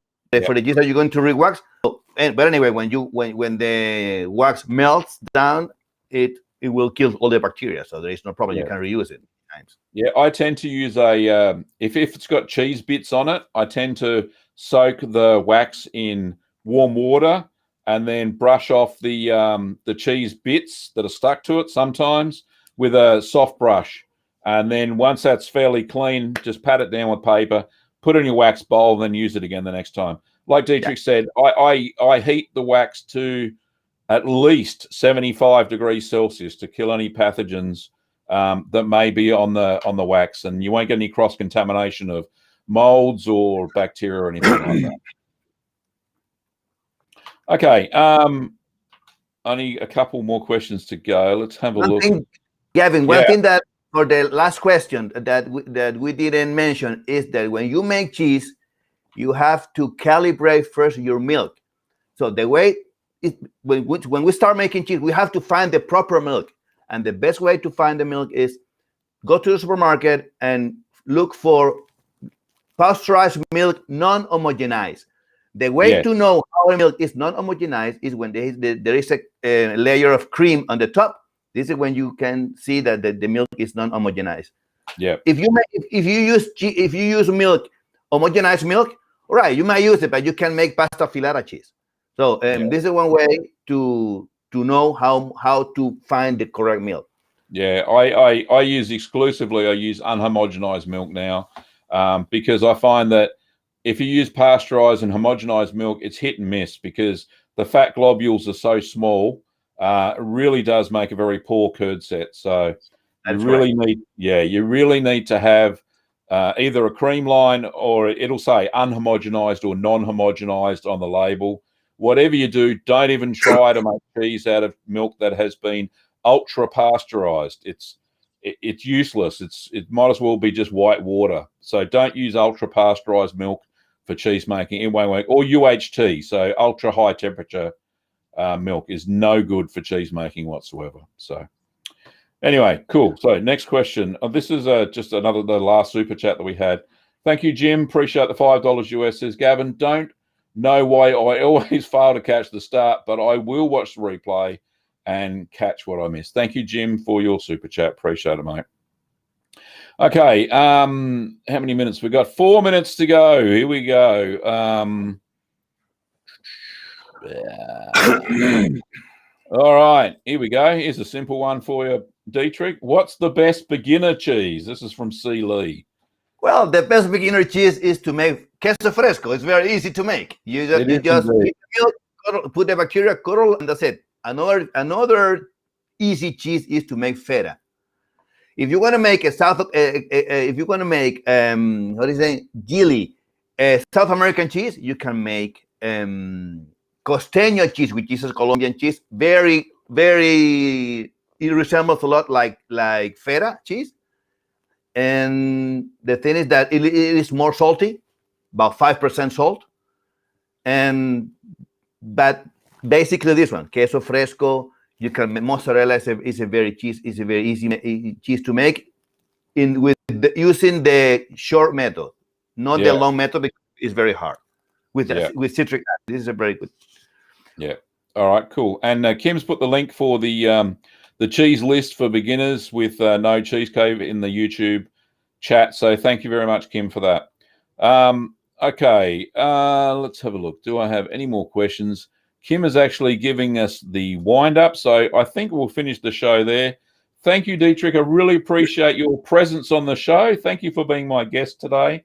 the cheese that you're going to re-wax. But anyway, when the wax melts down, it will kill all the bacteria. So there is no problem. You can reuse it. Yeah, I tend to use a if it's got cheese bits on it, I tend to soak the wax in warm water and then brush off the cheese bits that are stuck to it sometimes with a soft brush. And then once that's fairly clean, just pat it down with paper, put it in your wax bowl, and then use it again the next time. Like Dietrich said, I heat the wax to at least 75 degrees Celsius to kill any pathogens that may be on the wax, and you won't get any cross contamination of molds or bacteria or anything like that. Okay, only a couple more questions to go. Let's have a look. Gavin, one thing that for the last question that we didn't mention is that when you make cheese, you have to calibrate first your milk. So the way when we start making cheese, we have to find the proper milk. And the best way to find the milk is go to the supermarket and look for pasteurized milk, non-homogenized. The way to know how milk is non-homogenized is when there is a layer of cream on the top. This is when you can see that the milk is non-homogenized. Yeah. If you use milk, homogenized milk, all right, you might use it, but you can make pasta filata cheese. So this is one way to know how to find the correct milk. Yeah, I use exclusively, I use unhomogenized milk now because I find that if you use pasteurized and homogenized milk, it's hit and miss because the fat globules are so small. It really does make a very poor curd set. So you really need to have either a cream line, or it'll say unhomogenized or non-homogenized on the label. Whatever you do, don't even try to make cheese out of milk that has been ultra pasteurized. It's useless. It might as well be just white water. So don't use ultra pasteurized milk for cheese making. It won't work. Or UHT, so ultra high temperature milk is no good for cheese making whatsoever. So anyway, cool. So next question. This is just the last super chat that we had. Thank you, Jim. Appreciate the $5 US. Says Gavin, don't know why I always fail to catch the start, but I will watch the replay and catch what I missed. Thank you, Jim, for your super chat. Appreciate it, mate. Okay, how many minutes we got? 4 minutes to go. Here we go. All right, here we go. Here's a simple one for you, Dietrich. What's the best beginner cheese? This is from C. Lee. Well, the best beginner cheese is to make queso fresco. It's very easy to make. You just heat the milk, put the bacteria, curdle, and that's it. Another easy cheese is to make feta. If you want to make gilly, South American cheese, you can make costeño cheese, which is a Colombian cheese. Very, very, it resembles a lot like feta cheese. And the thing is that it is more salty, about 5% salt. But basically this one, queso fresco, you can mozzarella is a very easy cheese to make using the short method, not the long method, because it's very hard with citric acid. This is a very good. Yeah. All right. Cool. And Kim's put the link for the cheese list for beginners with No Cheese Cave in the YouTube chat. So thank you very much, Kim, for that. Okay. Let's have a look. Do I have any more questions? Kim is actually giving us the wind up. So I think we'll finish the show there. Thank you, Dietrich. I really appreciate your presence on the show. Thank you for being my guest today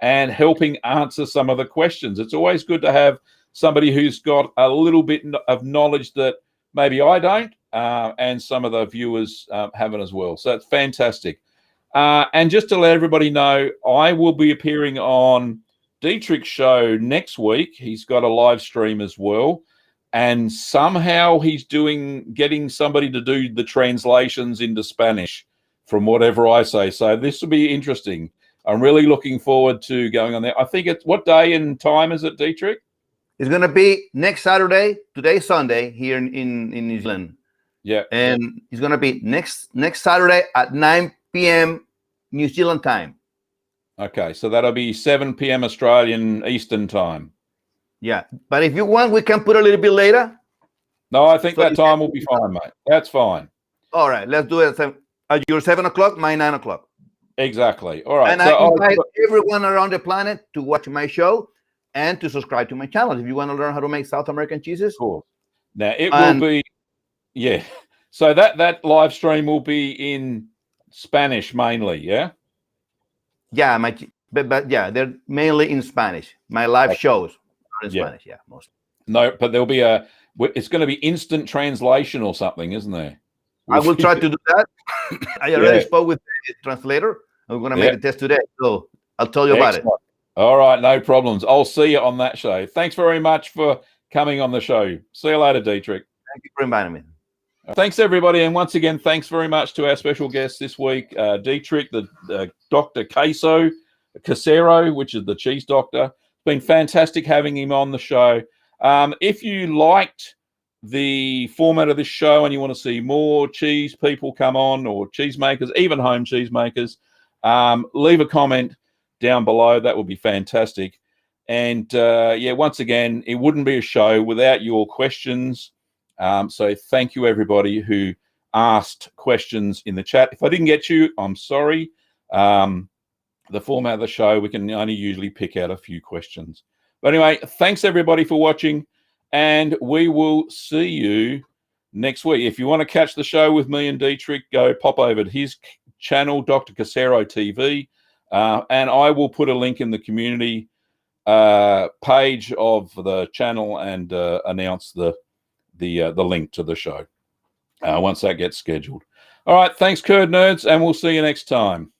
and helping answer some of the questions. It's always good to have somebody who's got a little bit of knowledge that maybe I don't, and some of the viewers haven't as well. So it's fantastic. And just to let everybody know, I will be appearing on Dietrich's show next week. He's got a live stream as well. And somehow he's getting somebody to do the translations into Spanish from whatever I say. So this will be interesting. I'm really looking forward to going on there. I think what day and time is it, Dietrich? It's going to be next Saturday. Today's Sunday here in New Zealand. Yeah. And it's going to be next Saturday at 9 p.m. New Zealand time. Okay. So that'll be 7 p.m. Australian Eastern time. Yeah. But if you want, we can put a little bit later. No, I think that time will be fine, mate. That's fine. All right. Let's do it at your 7 o'clock, my 9 o'clock. Exactly. All right. And I invite everyone around the planet to watch my show and to subscribe to my channel if you want to learn how to make South American cheeses. Cool. Now it will be, yeah. So that live stream will be in Spanish mainly, yeah. Yeah, but yeah, they're mainly in Spanish. My live shows are in Spanish, mostly. No, but there'll be it's going to be instant translation or something, isn't there? I will try to do that. I already spoke with the translator. I'm going to make the test today, so I'll tell you about it. All right, no problems. I'll see you on that show. Thanks very much for coming on the show. See you later, Dietrich. Thank you for inviting me. Thanks, everybody. And once again, thanks very much to our special guest this week, Dietrich, the Dr. Queso, Quesero, which is the cheese doctor. It's been fantastic having him on the show. If you liked the format of this show and you want to see more cheese people come on, or cheese makers, even home cheese makers, leave a comment down below. That would be fantastic. And once again, it wouldn't be a show without your questions. So thank you, everybody who asked questions in the chat. If I didn't get you, I'm sorry. The format of the show, we can only usually pick out a few questions. But anyway, thanks everybody for watching, and we will see you next week. If you want to catch the show with me and Dietrich, go pop over to his channel, Dr. Quesero TV, and I will put a link in the community page of the channel and announce the link to the show once that gets scheduled. All right, thanks, Curd Nerds, and we'll see you next time.